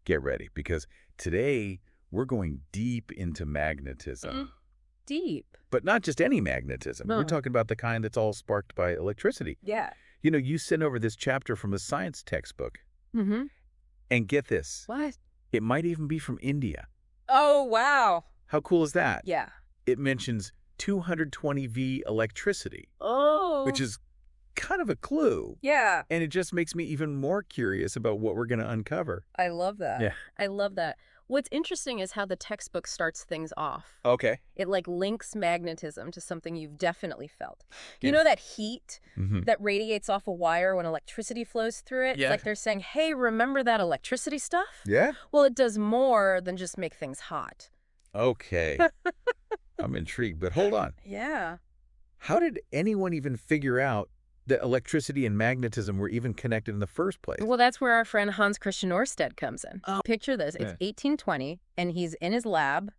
Get ready, because today we're going deep into magnetism. Deep. But not just any magnetism. We're No. talking about the kind that's all sparked by electricity. Yeah. You know, you sent over this chapter from a science textbook. Mm-hmm. And get this. What? It might even be from India. Oh, wow. How cool is that? Yeah. It mentions 220 V electricity, Oh. which is kind of a clue. Yeah. And it just makes me even more curious about what we're going to uncover. I love that. Yeah. I love that. What's interesting is how the textbook starts things off. Okay. It links magnetism to something you've definitely felt. Yeah. You know that heat Mm-hmm. that radiates off a wire when electricity flows through it? Yeah. It's like they're saying, hey, remember that electricity stuff? Yeah? Well, it does more than just make things hot. Okay. I'm intrigued, but hold on. Yeah. How did anyone even figure out that electricity and magnetism were even connected in the first place? Well, that's where our friend Hans Christian Ørsted comes in. Oh. Picture this. It's 1820, and he's in his lab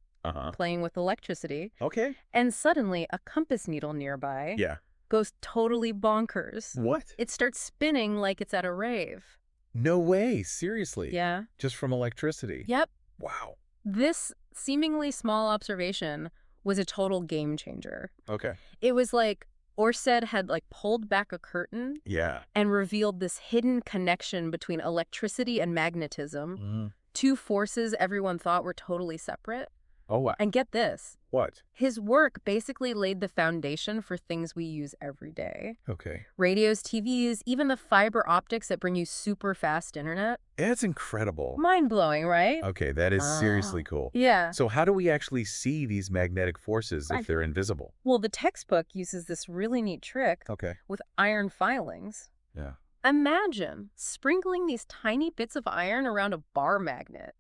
playing with electricity, Okay. and suddenly a compass needle nearby Yeah. goes totally bonkers. What? It starts spinning like it's at a rave. No way. Seriously. Yeah. Just from electricity. Yep. Wow. This seemingly small observation was a total game changer. Okay. It was like Ørsted had pulled back a curtain Yeah. and revealed this hidden connection between electricity and magnetism, Mm-hmm. two forces everyone thought were totally separate. Oh, wow. And get this, What? his work basically laid the foundation for things we use every day. Okay. Radios, TVs, even the fiber optics that bring you super fast internet. That's incredible. Mind-blowing, right? Okay, that is seriously cool. Yeah. So how do we actually see these magnetic forces if they're invisible? Well, the textbook uses this really neat trick Okay. with iron filings. Yeah. Imagine sprinkling these tiny bits of iron around a bar magnet.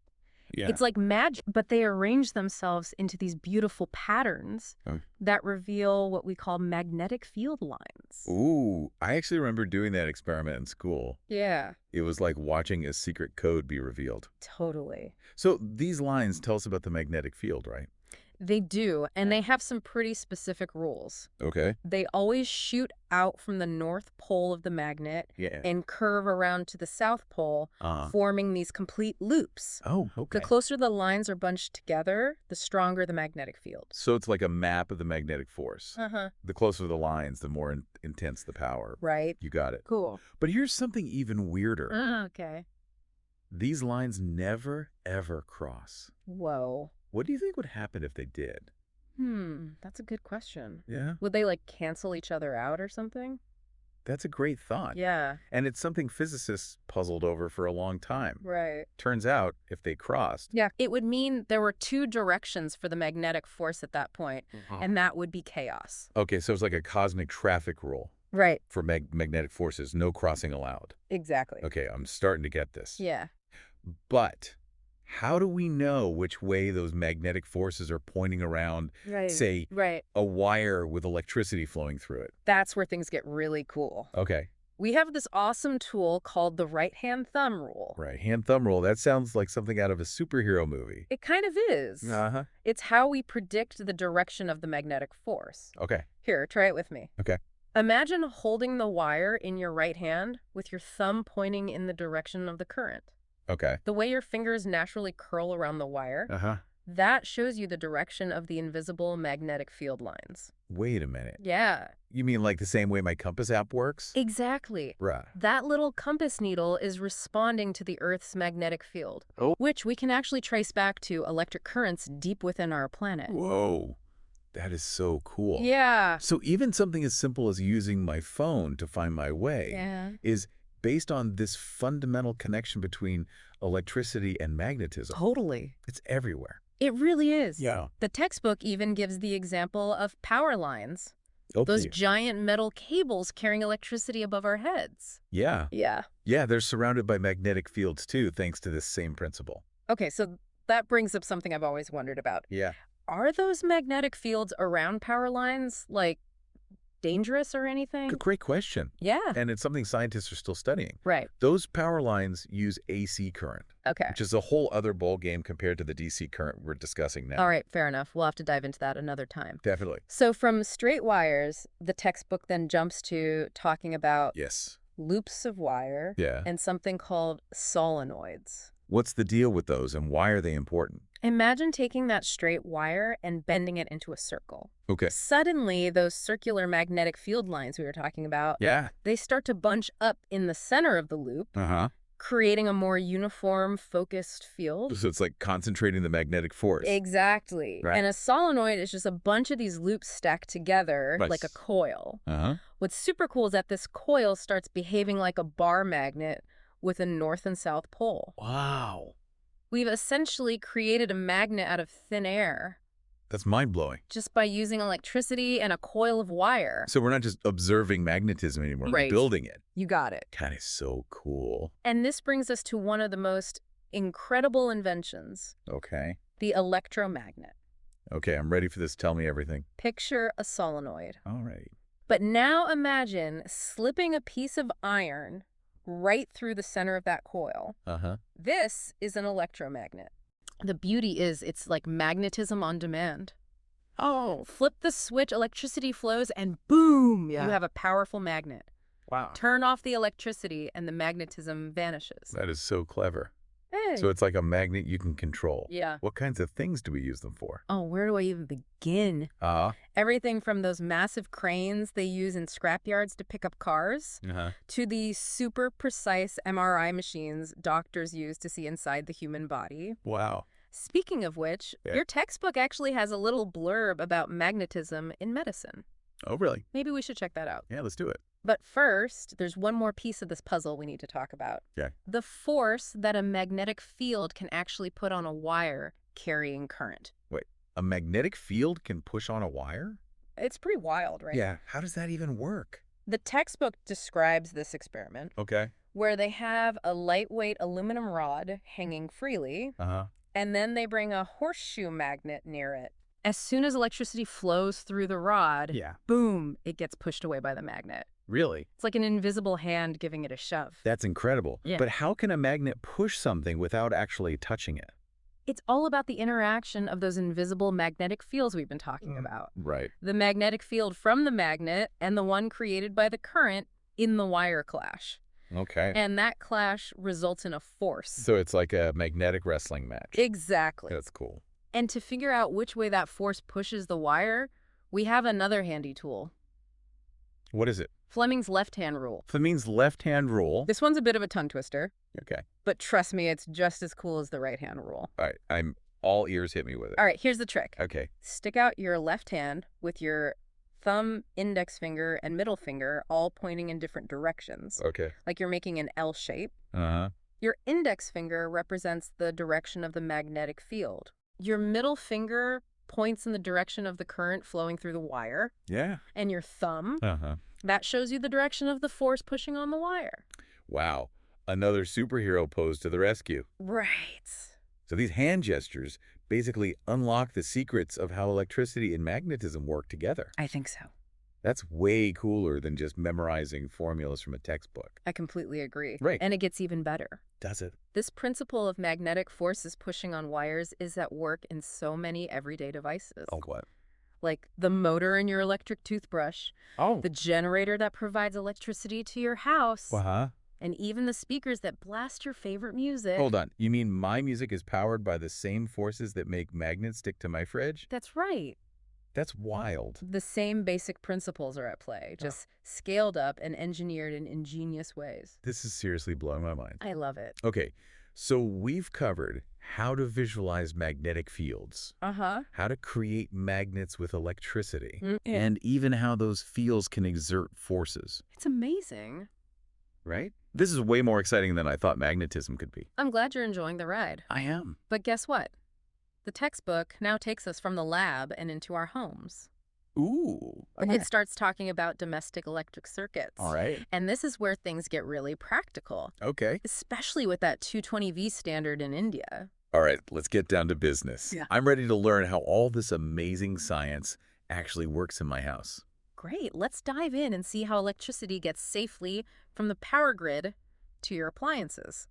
Yeah. It's like magic, but they arrange themselves into these beautiful patterns that reveal what we call magnetic field lines. Ooh, I actually remember doing that experiment in school. Yeah, It was like watching a secret code be revealed. totally. So these lines tell us about the magnetic field, right? They do, and they have some pretty specific rules. Okay. They always shoot out from the north pole of the magnet Yeah. and curve around to the south pole, forming these complete loops. Oh, okay. The closer the lines are bunched together, the stronger the magnetic field. So it's like a map of the magnetic force. Uh-huh. The closer the lines, the more intense the power. Right. You got it. Cool. But here's something even weirder. Okay. These lines never, ever cross. Whoa. What do you think would happen if they did? That's a good question. Yeah? Would they cancel each other out or something? That's a great thought. Yeah. And it's something physicists puzzled over for a long time. Right. Turns out, if they crossed... Yeah. It would mean there were two directions for the magnetic force at that point, and that would be chaos. Okay, so it's like a cosmic traffic rule Right. for magnetic forces. No crossing allowed. Exactly. Okay, I'm starting to get this. Yeah. But how do we know which way those magnetic forces are pointing around, Right. say, Right. a wire with electricity flowing through it? That's where things get really cool. Okay. We have this awesome tool called the right-hand thumb rule. Right. Hand thumb rule. That sounds like something out of a superhero movie. It kind of is. Uh-huh. It's how we predict the direction of the magnetic force. Okay. Here, try it with me. Okay. Imagine holding the wire in your right hand with your thumb pointing in the direction of the current. Okay. The way your fingers naturally curl around the wire, Uh-huh. that shows you the direction of the invisible magnetic field lines. Wait a minute. Yeah. You mean like the same way my compass app works? Exactly. Right. That little compass needle is responding to the Earth's magnetic field, which we can actually trace back to electric currents deep within our planet. Whoa. That is so cool. Yeah. So even something as simple as using my phone to find my way is based on this fundamental connection between electricity and magnetism. Totally. It's everywhere. It really is. Yeah. The textbook even gives the example of power lines. Okay. Those giant metal cables carrying electricity above our heads. Yeah. Yeah. Yeah, they're surrounded by magnetic fields too, thanks to this same principle. Okay, so that brings up something I've always wondered about. Yeah. Are those magnetic fields around power lines, dangerous or anything? Great question. Yeah. And it's something scientists are still studying. Right. Those power lines use AC current, Okay. which is a whole other ball game compared to the DC current we're discussing now. All right, fair enough. We'll have to dive into that another time. Definitely. So from straight wires, the textbook then jumps to talking about Yes. loops of wire Yeah. and something called solenoids. What's the deal with those and why are they important? Imagine taking that straight wire and bending it into a circle. Okay. Suddenly, those circular magnetic field lines we were talking about, Yeah. they start to bunch up in the center of the loop, Uh-huh. creating a more uniform, focused field. So it's like concentrating the magnetic force. Exactly. Right. And a solenoid is just a bunch of these loops stacked together Right. like a coil. Uh-huh. What's super cool is that this coil starts behaving like a bar magnet with a north and south pole. Wow. We've essentially created a magnet out of thin air That's mind-blowing. just by using electricity and a coil of wire. So we're not just observing magnetism anymore, we're Right. building it. You got it. That is so cool. And this brings us to one of the most incredible inventions, Okay. the electromagnet. Okay, I'm ready for this. Tell me everything. Picture a solenoid. All right. But now imagine slipping a piece of iron right through the center of that coil. Uh-huh. This is an electromagnet. The beauty is it's like magnetism on demand. Oh, Flip the switch, electricity flows, and boom, Yeah. you have a powerful magnet. wow. Turn off the electricity and the magnetism vanishes. That is so clever. Hey. So it's like a magnet you can control. Yeah. What kinds of things do we use them for? Oh, where do I even begin? Everything from those massive cranes they use in scrapyards to pick up cars Uh-huh. to the super precise MRI machines doctors use to see inside the human body. Wow. Speaking of which, Yeah. your textbook actually has a little blurb about magnetism in medicine. Oh, really? Maybe we should check that out. Yeah, let's do it. But first, there's one more piece of this puzzle we need to talk about. Yeah. The force that a magnetic field can actually put on a wire carrying current. Wait, a magnetic field can push on a wire? It's pretty wild, right? Yeah. How does that even work? The textbook describes this experiment Okay. where they have a lightweight aluminum rod hanging freely, Uh-huh. and then they bring a horseshoe magnet near it. As soon as electricity flows through the rod, Yeah. boom, it gets pushed away by the magnet. Really? It's like an invisible hand giving it a shove. That's incredible. Yeah. But how can a magnet push something without actually touching it? It's all about the interaction of those invisible magnetic fields we've been talking about. Right. The magnetic field from the magnet and the one created by the current in the wire clash. Okay. And that clash results in a force. So it's like a magnetic wrestling match. Exactly. That's cool. And to figure out which way that force pushes the wire, we have another handy tool. What is it? Fleming's left-hand rule. Fleming's left-hand rule. This one's a bit of a tongue twister, Okay. but trust me, it's just as cool as the right-hand rule. All right. I'm all ears. Hit me with it. All right, here's the trick. Okay. Stick out your left hand with your thumb, index finger, and middle finger all pointing in different directions, Okay. like you're making an L shape. Uh-huh. Your index finger represents the direction of the magnetic field. Your middle finger points in the direction of the current flowing through the wire. Yeah. And your thumb, Uh-huh. that shows you the direction of the force pushing on the wire. Wow. Another superhero pose to the rescue. Right. So these hand gestures basically unlock the secrets of how electricity and magnetism work together. I think so. That's way cooler than just memorizing formulas from a textbook. I completely agree. Right. And it gets even better. Does it? This principle of magnetic forces pushing on wires is at work in so many everyday devices. Oh, what? Like the motor in your electric toothbrush, Oh. the generator that provides electricity to your house, Uh-huh. and even the speakers that blast your favorite music. Hold on. You mean my music is powered by the same forces that make magnets stick to my fridge? That's right. That's wild. The same basic principles are at play, just scaled up and engineered in ingenious ways. This is seriously blowing my mind. I love it. Okay, so we've covered how to visualize magnetic fields, Uh-huh. how to create magnets with electricity, Mm. and even how those fields can exert forces, It's amazing. right? This is way more exciting than I thought magnetism could be. I'm glad you're enjoying the ride. I am. But guess what? The textbook now takes us from the lab and into our homes. Ooh. It starts talking about domestic electric circuits. All right. And this is where things get really practical, Okay. especially with that 220V standard in India. All right, let's get down to business. Yeah. I'm ready to learn how all this amazing science actually works in my house. Great. Let's dive in and see how electricity gets safely from the power grid to your appliances.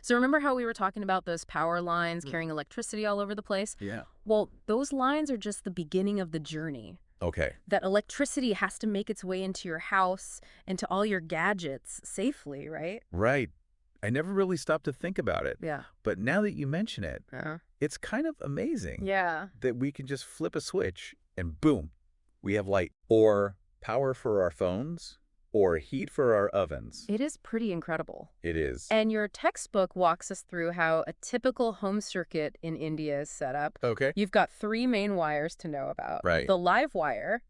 So remember how we were talking about those power lines carrying electricity all over the place? Yeah. Well, those lines are just the beginning of the journey. Okay. That electricity has to make its way into your house and to all your gadgets safely, right? Right. I never really stopped to think about it. Yeah. But now that you mention it, it's kind of amazing that we can just flip a switch and boom, we have light or power for our phones or heat for our ovens. It is pretty incredible. It is. And your textbook walks us through how a typical home circuit in India is set up. Okay. You've got 3 main wires to know about. Right. The live wire,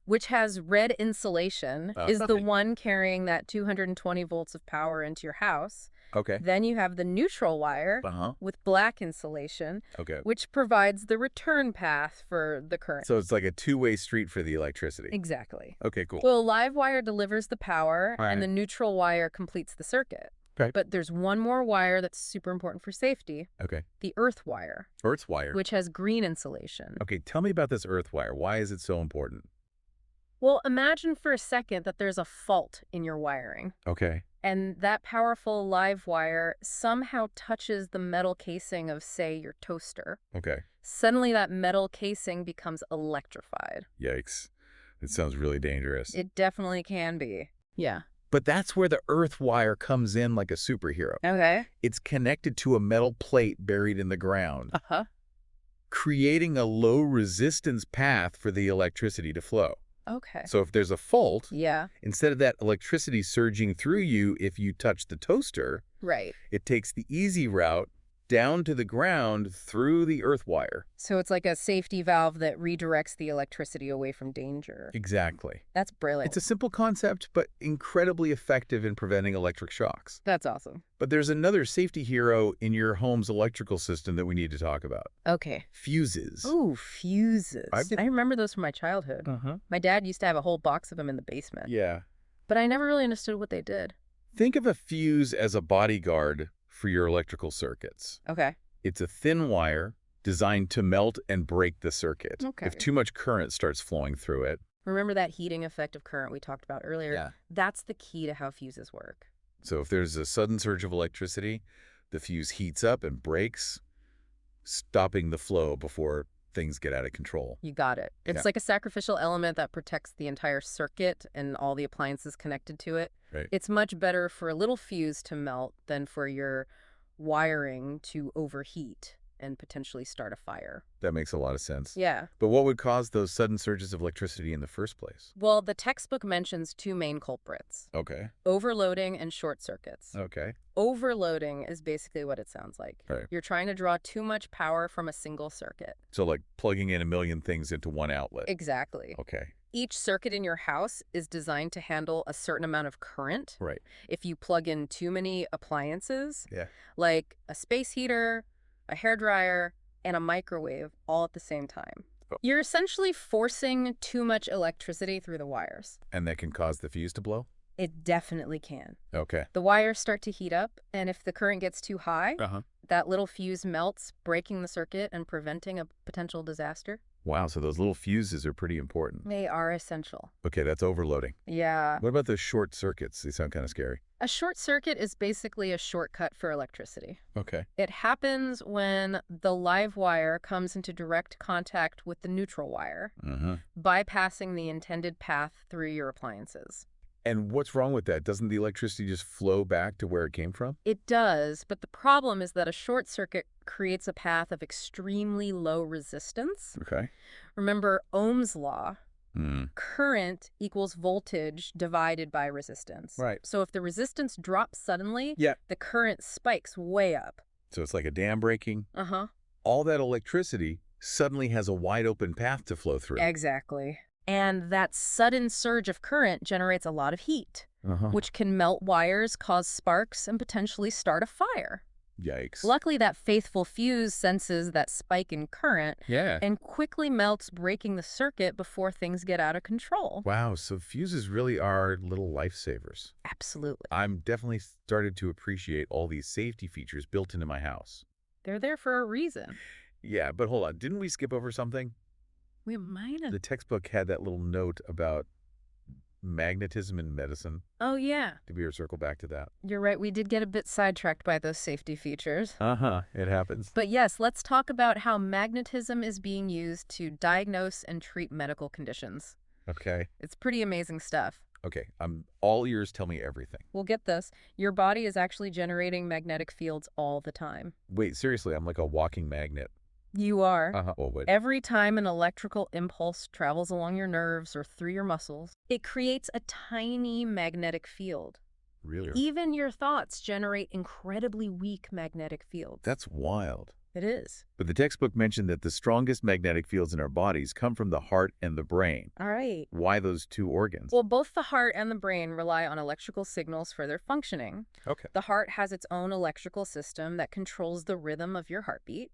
which has red insulation, is the one carrying that 220 volts of power into your house. Okay. Then you have the neutral wire with black insulation, which provides the return path for the current. So it's like a two-way street for the electricity. Exactly. Okay, cool. So the live wire delivers the power, and the neutral wire completes the circuit. Okay. But there's one more wire that's super important for safety. Okay. The earth wire. Earth wire? Which has green insulation. Okay, tell me about this earth wire. Why is it so important? Well, imagine for a second that there's a fault in your wiring. Okay. And that powerful live wire somehow touches the metal casing of, say, your toaster. Okay. Suddenly that metal casing becomes electrified. Yikes. It sounds really dangerous. It definitely can be. Yeah. But that's where the earth wire comes in like a superhero. Okay. It's connected to a metal plate buried in the ground, creating a low resistance path for the electricity to flow. Okay. So if there's a fault, yeah, instead of that electricity surging through you if you touch the toaster, right, it takes the easy route down to the ground through the earth wire. So it's like a safety valve that redirects the electricity away from danger. Exactly. That's brilliant. It's a simple concept, but incredibly effective in preventing electric shocks. That's awesome. But there's another safety hero in your home's electrical system that we need to talk about. Okay. Fuses. Oh, fuses. I remember those from my childhood. My dad used to have a whole box of them in the basement. Yeah. But I never really understood what they did. Think of a fuse as a bodyguard for your electrical circuits. Okay. It's a thin wire designed to melt and break the circuit. Okay. If too much current starts flowing through it. Remember that heating effect of current we talked about earlier? Yeah. That's the key to how fuses work. So if there's a sudden surge of electricity, the fuse heats up and breaks, stopping the flow before things get out of control. You got it. It's like a sacrificial element that protects the entire circuit and all the appliances connected to it. Right. It's much better for a little fuse to melt than for your wiring to overheat and potentially start a fire. That makes a lot of sense. Yeah. But what would cause those sudden surges of electricity in the first place? Well, the textbook mentions 2 main culprits. Okay. Overloading and short circuits. Okay. Overloading is basically what it sounds like. Right. You're trying to draw too much power from a single circuit. So like plugging in a million things into one outlet. Exactly. Okay. Each circuit in your house is designed to handle a certain amount of current. Right. If you plug in too many appliances, like a space heater, a hairdryer, and a microwave all at the same time, you're essentially forcing too much electricity through the wires. And that can cause the fuse to blow? It definitely can. Okay. The wires start to heat up, and if the current gets too high, that little fuse melts, breaking the circuit and preventing a potential disaster. Wow, so those little fuses are pretty important. They are essential. Okay, that's overloading. Yeah. What about those short circuits? They sound kind of scary. A short circuit is basically a shortcut for electricity. Okay. It happens when the live wire comes into direct contact with the neutral wire, bypassing the intended path through your appliances. And what's wrong with that? Doesn't the electricity just flow back to where it came from? It does, but the problem is that a short circuit creates a path of extremely low resistance. Okay. Remember Ohm's law. Current equals voltage divided by resistance. Right. So if the resistance drops suddenly, the current spikes way up. So it's like a dam breaking. Uh-huh. All that electricity suddenly has a wide open path to flow through. Exactly. And that sudden surge of current generates a lot of heat, which can melt wires, cause sparks, and potentially start a fire. Yikes. Luckily, that faithful fuse senses that spike in current and quickly melts, breaking the circuit before things get out of control. Wow, so fuses really are little lifesavers. Absolutely. I'm definitely started to appreciate all these safety features built into my house. They're there for a reason. Yeah, but hold on. Didn't we skip over something? We might have. The textbook had that little note about magnetism in medicine. Oh, yeah. Did we ever circle back to that? You're right. We did get a bit sidetracked by those safety features. It happens. But yes, let's talk about how magnetism is being used to diagnose and treat medical conditions. Okay. It's pretty amazing stuff. Okay, I'm all ears. Tell me everything. Well, get this. Your body is actually generating magnetic fields all the time. Wait, seriously, I'm like a walking magnet. You are. Well, wait. Every time an electrical impulse travels along your nerves or through your muscles, it creates a tiny magnetic field. Really? Even your thoughts generate incredibly weak magnetic fields. That's wild. It is. But the textbook mentioned that the strongest magnetic fields in our bodies come from the heart and the brain. All right. Why those two organs? Well, both the heart and the brain rely on electrical signals for their functioning. Okay. The heart has its own electrical system that controls the rhythm of your heartbeat.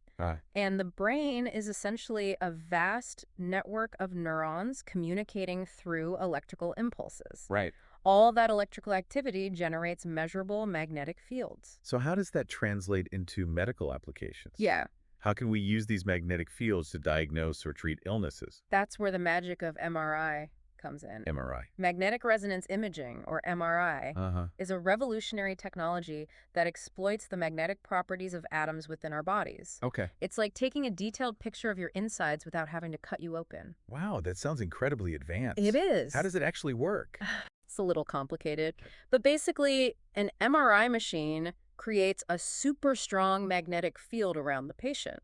And the brain is essentially a vast network of neurons communicating through electrical impulses. Right. All that electrical activity generates measurable magnetic fields. So how does that translate into medical applications? Yeah. How can we use these magnetic fields to diagnose or treat illnesses? That's where the magic of MRI comes in. MRI. Magnetic resonance imaging, or MRI, is a revolutionary technology that exploits the magnetic properties of atoms within our bodies. Okay. It's like taking a detailed picture of your insides without having to cut you open. Wow, that sounds incredibly advanced. It is. How does it actually work? It's a little complicated. But basically, an MRI machine creates a super strong magnetic field around the patient.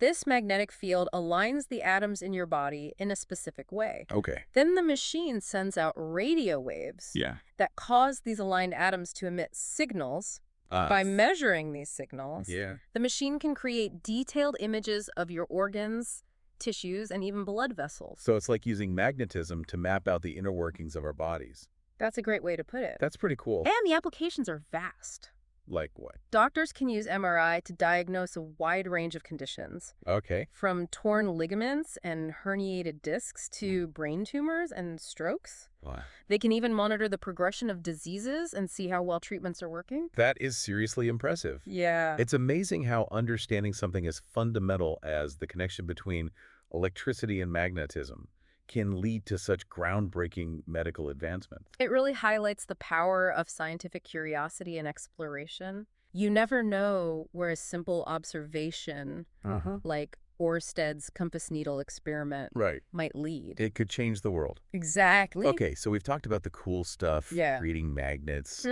This magnetic field aligns the atoms in your body in a specific way. Okay. Then the machine sends out radio waves that cause these aligned atoms to emit signals. By measuring these signals, the machine can create detailed images of your organs, tissues, and even blood vessels. So it's like using magnetism to map out the inner workings of our bodies. That's a great way to put it. That's pretty cool. And the applications are vast. Like what? Doctors can use MRI to diagnose a wide range of conditions. Okay. From torn ligaments and herniated discs to brain tumors and strokes. Wow. They can even monitor the progression of diseases and see how well treatments are working. That is seriously impressive. Yeah. It's amazing how understanding something as fundamental as the connection between electricity and magnetism can lead to such groundbreaking medical advancements. It really highlights the power of scientific curiosity and exploration. You never know where a simple observation, like Orsted's compass needle experiment, might lead. It could change the world. Exactly. Okay, so we've talked about the cool stuff, creating magnets,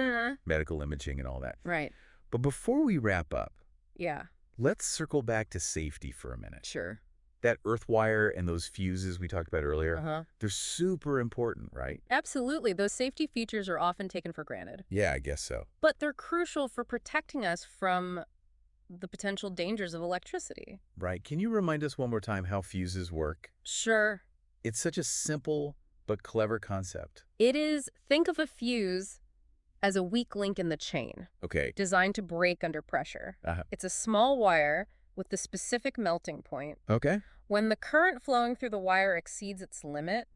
medical imaging, and all that. Right. But before we wrap up, Yeah. let's circle back to safety for a minute. Sure. That earth wire and those fuses we talked about earlier, they're super important, right? Absolutely. Those safety features are often taken for granted. Yeah, I guess so. But they're crucial for protecting us from the potential dangers of electricity. Right. Can you remind us one more time how fuses work? Sure. It's such a simple but clever concept. It is. Think of a fuse as a weak link in the chain. Okay. Designed to break under pressure. It's a small wire with the specific melting point. Okay. When the current flowing through the wire exceeds its limit,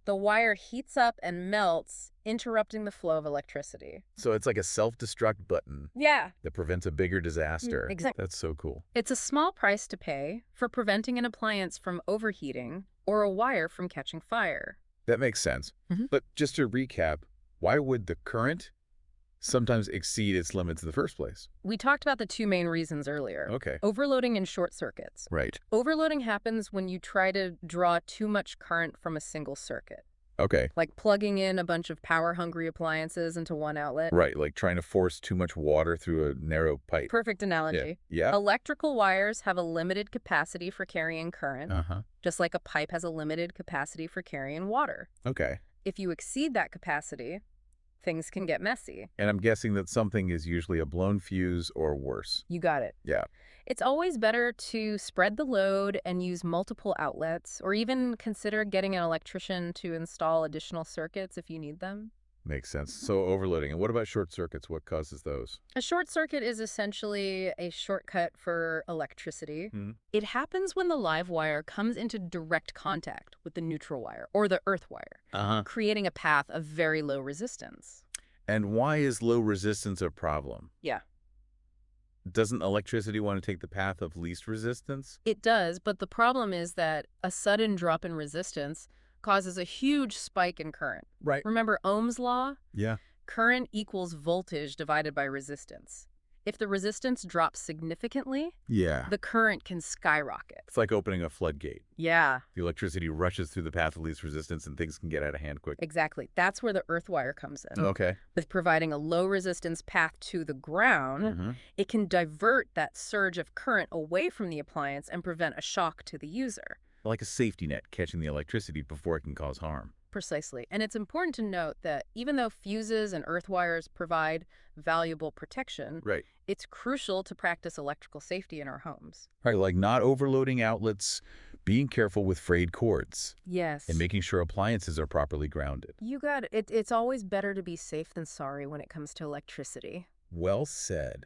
the wire heats up and melts, interrupting the flow of electricity. So it's like a self-destruct button that prevents a bigger disaster. Exactly. That's so cool. It's a small price to pay for preventing an appliance from overheating or a wire from catching fire. That makes sense. But just to recap, why would the current sometimes exceed its limits in the first place? We talked about the two main reasons earlier. Okay. Overloading and short circuits. Right. Overloading happens when you try to draw too much current from a single circuit. Okay. Like plugging in a bunch of power-hungry appliances into one outlet. Right, like trying to force too much water through a narrow pipe. Perfect analogy. Yeah. Electrical wires have a limited capacity for carrying current, just like a pipe has a limited capacity for carrying water. Okay. If you exceed that capacity, things can get messy. And I'm guessing that something is usually a blown fuse or worse. You got it. Yeah. It's always better to spread the load and use multiple outlets, or even consider getting an electrician to install additional circuits if you need them. Makes sense. So overloading. And what about short circuits? What causes those? A short circuit is essentially a shortcut for electricity. It happens when the live wire comes into direct contact with the neutral wire or the earth wire, creating a path of very low resistance. And why is low resistance a problem? Yeah. Doesn't electricity want to take the path of least resistance? It does, but the problem is that a sudden drop in resistance causes a huge spike in current. Right. Remember Ohm's law? Yeah. Current equals voltage divided by resistance. If the resistance drops significantly, Yeah. the current can skyrocket. It's like opening a floodgate. Yeah. The electricity rushes through the path of least resistance and things can get out of hand quick. Exactly. That's where the earth wire comes in. Okay. With providing a low resistance path to the ground, it can divert that surge of current away from the appliance and prevent a shock to the user. Like a safety net catching the electricity before it can cause harm. Precisely. And it's important to note that even though fuses and earth wires provide valuable protection, Right. it's crucial to practice electrical safety in our homes. Right, like not overloading outlets, being careful with frayed cords. Yes. And making sure appliances are properly grounded. You got it. It's always better to be safe than sorry when it comes to electricity. Well said.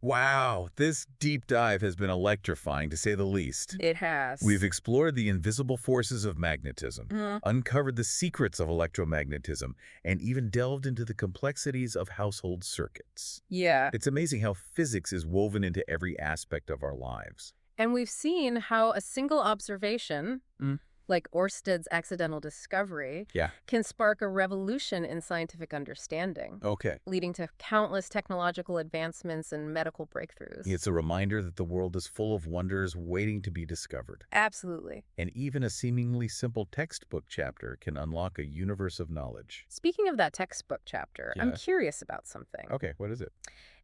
Wow, this deep dive has been electrifying, to say the least. It has. We've explored the invisible forces of magnetism, uncovered the secrets of electromagnetism, and even delved into the complexities of household circuits. Yeah. It's amazing how physics is woven into every aspect of our lives. And we've seen how a single observation, like Ørsted's accidental discovery, can spark a revolution in scientific understanding, leading to countless technological advancements and medical breakthroughs. It's a reminder that the world is full of wonders waiting to be discovered. Absolutely. And even a seemingly simple textbook chapter can unlock a universe of knowledge. Speaking of that textbook chapter, I'm curious about something. Okay, what is it?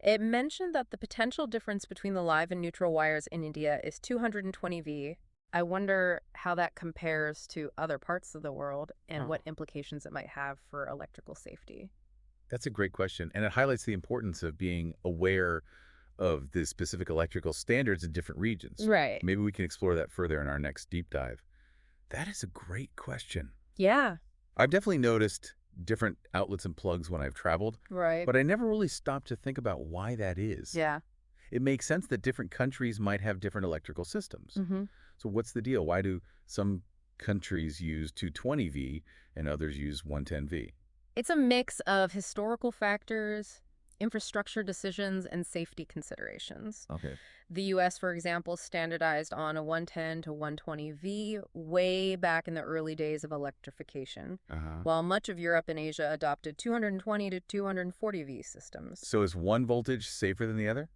It mentioned that the potential difference between the live and neutral wires in India is 220 V. I wonder how that compares to other parts of the world and what implications it might have for electrical safety. That's a great question, and it highlights the importance of being aware of the specific electrical standards in different regions. Right. Maybe we can explore that further in our next deep dive. That is a great question. Yeah. I've definitely noticed different outlets and plugs when I've traveled, Right. but I never really stopped to think about why that is. Yeah. It makes sense that different countries might have different electrical systems. So what's the deal? Why do some countries use 220 V and others use 110 V? It's a mix of historical factors, infrastructure decisions, and safety considerations. Okay. The U.S., for example, standardized on a 110 to 120 V way back in the early days of electrification, while much of Europe and Asia adopted 220 to 240 V systems. So is one voltage safer than the other?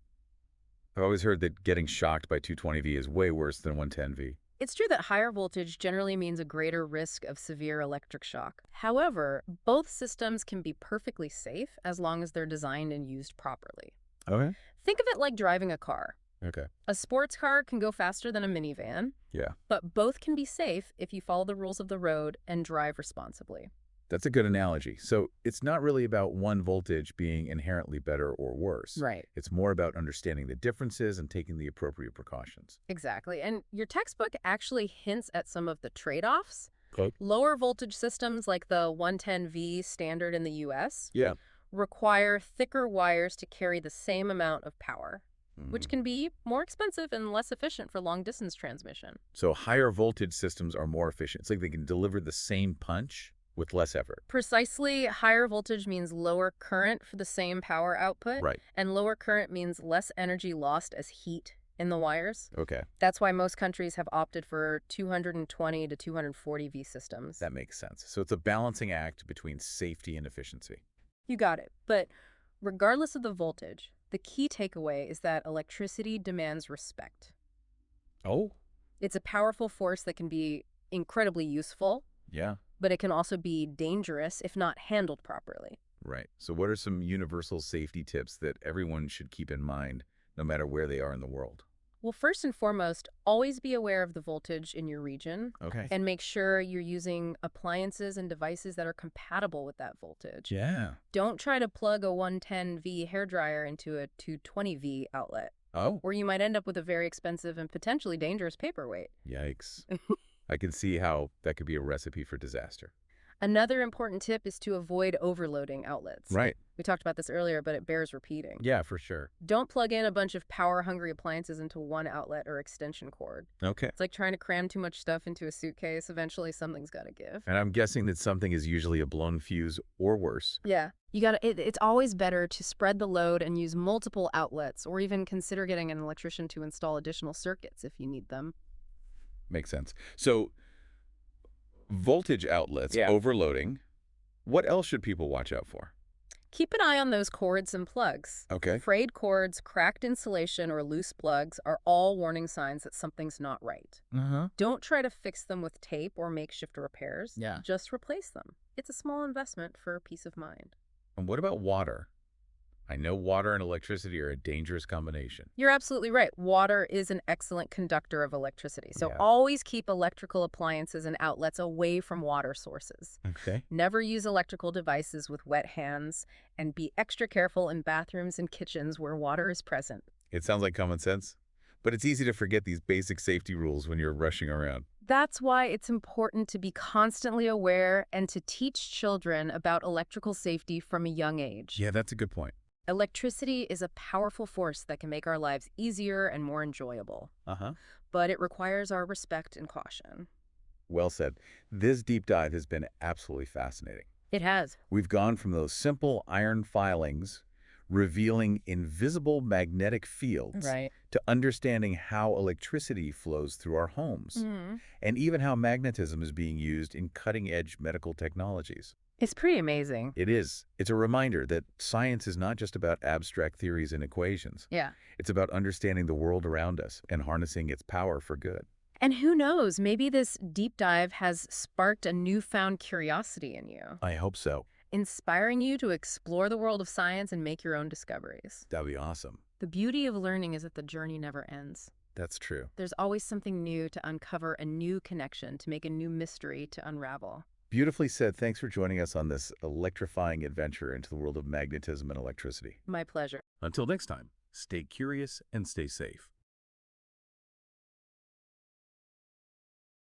I've always heard that getting shocked by 220 V is way worse than 110 V. It's true that higher voltage generally means a greater risk of severe electric shock. However, both systems can be perfectly safe as long as they're designed and used properly. Okay. Think of it like driving a car. Okay. A sports car can go faster than a minivan. Yeah. But both can be safe if you follow the rules of the road and drive responsibly. That's a good analogy. So it's not really about one voltage being inherently better or worse. Right. It's more about understanding the differences and taking the appropriate precautions. Exactly. And your textbook actually hints at some of the trade-offs. Okay. Lower voltage systems like the 110V standard in the U.S. require thicker wires to carry the same amount of power, which can be more expensive and less efficient for long-distance transmission. So higher voltage systems are more efficient. It's like they can deliver the same punch with less effort. Precisely. Higher voltage means lower current for the same power output. Right. And lower current means less energy lost as heat in the wires. Okay. That's why most countries have opted for 220 to 240 V systems. That makes sense. So it's a balancing act between safety and efficiency. You got it. But regardless of the voltage, the key takeaway is that electricity demands respect. Oh? It's a powerful force that can be incredibly useful. Yeah. But it can also be dangerous if not handled properly. Right. So what are some universal safety tips that everyone should keep in mind no matter where they are in the world? Well, first and foremost, always be aware of the voltage in your region. Okay. And make sure you're using appliances and devices that are compatible with that voltage. Yeah. Don't try to plug a 110V hairdryer into a 220V outlet. Oh. Or you might end up with a very expensive and potentially dangerous paperweight. Yikes. I can see how that could be a recipe for disaster. Another important tip is to avoid overloading outlets. Right. We talked about this earlier, but it bears repeating. Yeah, for sure. Don't plug in a bunch of power-hungry appliances into one outlet or extension cord. Okay. It's like trying to cram too much stuff into a suitcase. Eventually, something's got to give. And I'm guessing that something is usually a blown fuse or worse. Yeah. It's always better to spread the load and use multiple outlets, or even consider getting an electrician to install additional circuits if you need them. Makes sense. So voltage outlets overloading. What else should people watch out for? Keep an eye on those cords and plugs. Okay. Frayed cords, cracked insulation, or loose plugs are all warning signs that something's not right. Don't try to fix them with tape or makeshift repairs. Yeah. Just replace them. It's a small investment for peace of mind. And what about water? I know water and electricity are a dangerous combination. You're absolutely right. Water is an excellent conductor of electricity. So always keep electrical appliances and outlets away from water sources. Okay. Never use electrical devices with wet hands, and be extra careful in bathrooms and kitchens where water is present. It sounds like common sense, but it's easy to forget these basic safety rules when you're rushing around. That's why it's important to be constantly aware and to teach children about electrical safety from a young age. Yeah, that's a good point. Electricity is a powerful force that can make our lives easier and more enjoyable. But it requires our respect and caution. Well said. This deep dive has been absolutely fascinating. It has. We've gone from those simple iron filings revealing invisible magnetic fields to understanding how electricity flows through our homes, and even how magnetism is being used in cutting-edge medical technologies. It's pretty amazing. It is. It's a reminder that science is not just about abstract theories and equations. Yeah. It's about understanding the world around us and harnessing its power for good. And who knows, maybe this deep dive has sparked a newfound curiosity in you. I hope so. Inspiring you to explore the world of science and make your own discoveries. That'd be awesome. The beauty of learning is that the journey never ends. That's true. There's always something new to uncover, a new connection to make, a new mystery to unravel. Beautifully said. Thanks for joining us on this electrifying adventure into the world of magnetism and electricity. My pleasure. Until next time, stay curious and stay safe.